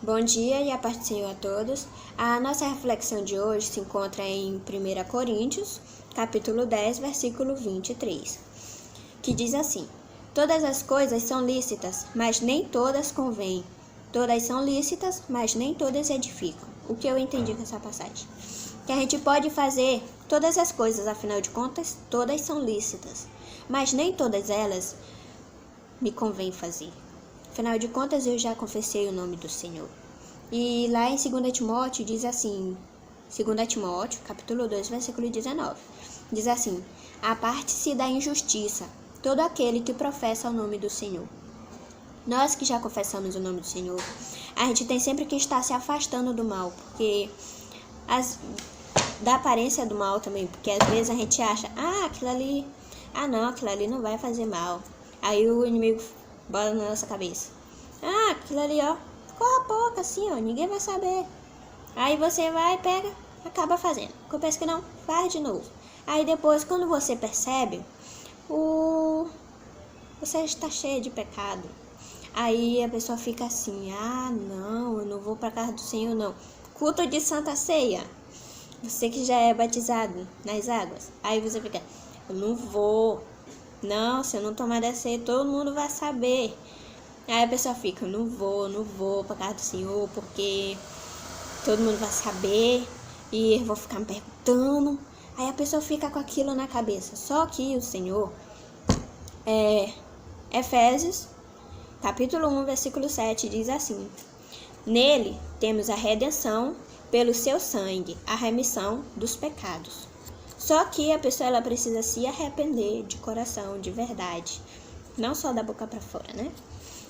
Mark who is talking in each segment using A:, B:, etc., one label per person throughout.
A: Bom dia e a paz do Senhor a todos. A nossa reflexão de hoje se encontra em 1 Coríntios, capítulo 10, versículo 23, que diz assim: Todas as coisas são lícitas, mas nem todas convêm. Todas são lícitas, mas nem todas edificam. O que eu entendi com essa passagem? Que a gente pode fazer todas as coisas, afinal de contas, todas são lícitas, mas nem todas elas me convém fazer. Afinal de contas, eu já confessei o nome do Senhor. E lá em 2 Timóteo diz assim, 2 Timóteo, capítulo 2, versículo 19, diz assim: Aparte-se da injustiça, todo aquele que professa o nome do Senhor. Nós que já confessamos o nome do Senhor, a gente tem sempre que estar se afastando do mal, porque da aparência do mal também, porque às vezes a gente acha, aquilo ali não vai fazer mal. Aí o inimigo bota na nossa cabeça, aquilo ali, corra pouco assim, ninguém vai saber. Aí você vai, pega, acaba fazendo. Quando pensa que não, faz de novo. Aí depois, quando você percebe, você está cheio de pecado. Aí a pessoa fica assim, não, eu não vou para casa do Senhor não. Culto de Santa Ceia, você que já é batizado nas águas, aí você fica, eu não vou. Não, se eu não tomar dessa ceia, todo mundo vai saber. Aí a pessoa fica, não vou pra casa do Senhor, porque todo mundo vai saber e eu vou ficar me perguntando. Aí a pessoa fica com aquilo na cabeça. Só que o Senhor, Efésios, capítulo 1, versículo 7, diz assim: Nele temos a redenção pelo seu sangue, a remissão dos pecados. Só que a pessoa ela precisa se arrepender de coração, de verdade, não só da boca para fora, né?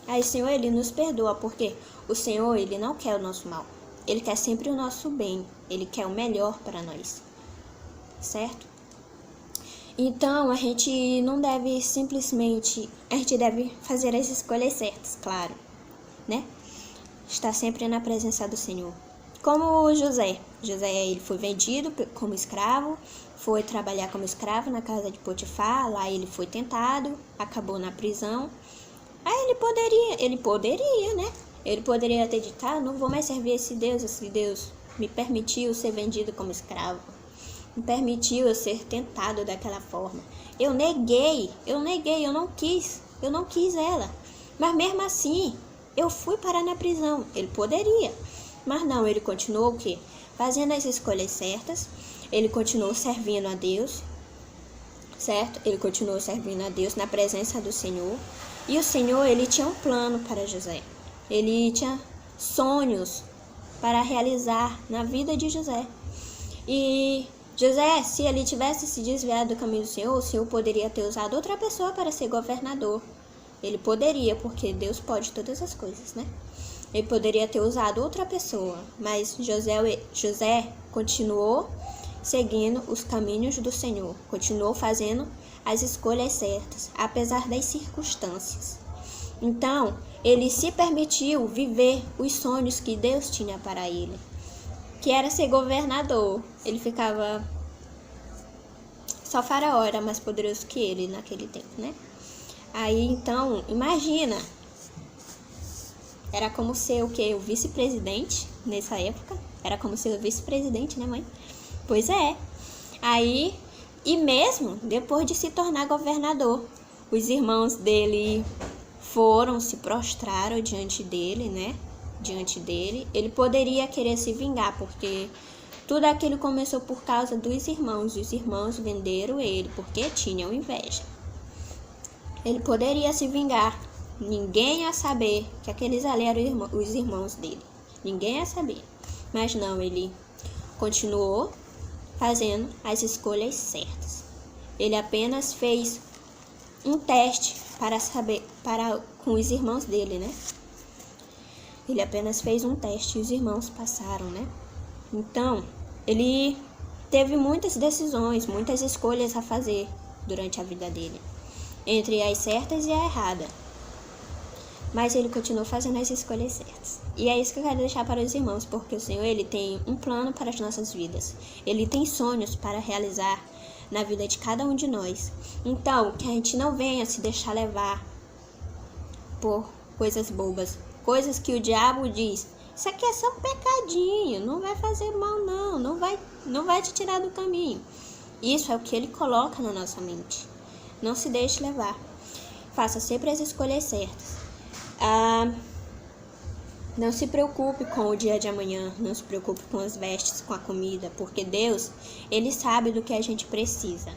A: Aí o Senhor, ele nos perdoa, porque o Senhor, ele não quer o nosso mal. Ele quer sempre o nosso bem. Ele quer o melhor para nós. Certo? Então, a gente não deve simplesmente... A gente deve fazer as escolhas certas, claro. Né? Estar sempre na presença do Senhor. Como José. José, ele foi vendido como escravo. Foi trabalhar como escravo na casa de Potifar. Lá ele foi tentado. Acabou na prisão. Aí ele poderia, né? Ele poderia ter dito, não vou mais servir esse Deus me permitiu ser vendido como escravo. Me permitiu eu ser tentado daquela forma. Eu neguei, eu não quis ela. Mas mesmo assim, eu fui parar na prisão. Ele poderia, mas não, ele continuou o quê? Fazendo as escolhas certas, ele continuou servindo a Deus, certo? Ele continuou servindo a Deus na presença do Senhor. E o Senhor, ele tinha um plano para José. Ele tinha sonhos para realizar na vida de José. E José, se ele tivesse se desviado do caminho do Senhor, o Senhor poderia ter usado outra pessoa para ser governador. Ele poderia, porque Deus pode todas as coisas, né? Ele poderia ter usado outra pessoa, mas José continuou seguindo os caminhos do Senhor, continuou fazendo as escolhas certas, apesar das circunstâncias. Então, ele se permitiu viver os sonhos que Deus tinha para ele, que era ser governador. Ele ficava... Só Faraó era mais poderoso que ele naquele tempo, né? Aí, então, imagina, era como ser o quê? O vice-presidente nessa época. Era como ser o vice-presidente, né, mãe? Pois é. Aí... E mesmo depois de se tornar governador, os irmãos dele se prostraram diante dele, né? Diante dele. Ele poderia querer se vingar, porque tudo aquilo começou por causa dos irmãos. Os irmãos venderam ele, porque tinham inveja. Ele poderia se vingar. Ninguém ia saber que aqueles ali eram os irmãos dele. Ninguém ia saber. Mas não, ele continuou fazendo as escolhas certas. Ele apenas fez um teste para saber, com os irmãos dele, né? Ele apenas fez um teste e os irmãos passaram, né? Então, ele teve muitas decisões, muitas escolhas a fazer durante a vida dele, entre as certas e a errada. Mas ele continuou fazendo as escolhas certas. E é isso que eu quero deixar para os irmãos, porque o Senhor, ele tem um plano para as nossas vidas. Ele tem sonhos para realizar na vida de cada um de nós. Então, que a gente não venha se deixar levar por coisas bobas, coisas que o diabo diz, Isso aqui é só um pecadinho, não vai fazer mal não vai te tirar do caminho. Isso é o que ele coloca na nossa mente. Não se deixe levar. Faça sempre as escolhas certas. Não se preocupe com o dia de amanhã, não se preocupe com as vestes, com a comida, porque Deus, Ele sabe do que a gente precisa,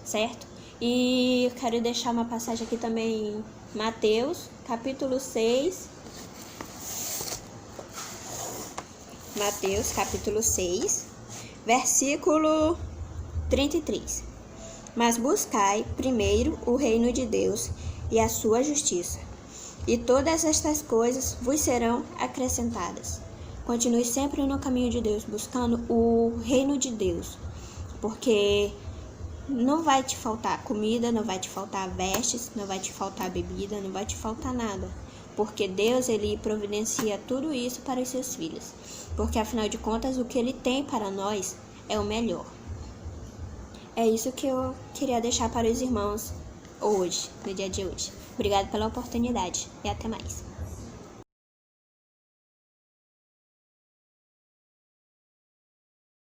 A: certo? E eu quero deixar uma passagem aqui também, Mateus, capítulo 6. Mateus, capítulo 6, versículo 33. Mas buscai primeiro o reino de Deus e a sua justiça, e todas estas coisas vos serão acrescentadas. Continue sempre no caminho de Deus, buscando o reino de Deus, porque não vai te faltar comida, não vai te faltar vestes, não vai te faltar bebida, não vai te faltar nada, porque Deus, Ele providencia tudo isso para os seus filhos, porque afinal de contas o que Ele tem para nós é o melhor. É isso que eu queria deixar para os irmãos hoje, no dia de hoje. Obrigada pela oportunidade e até mais.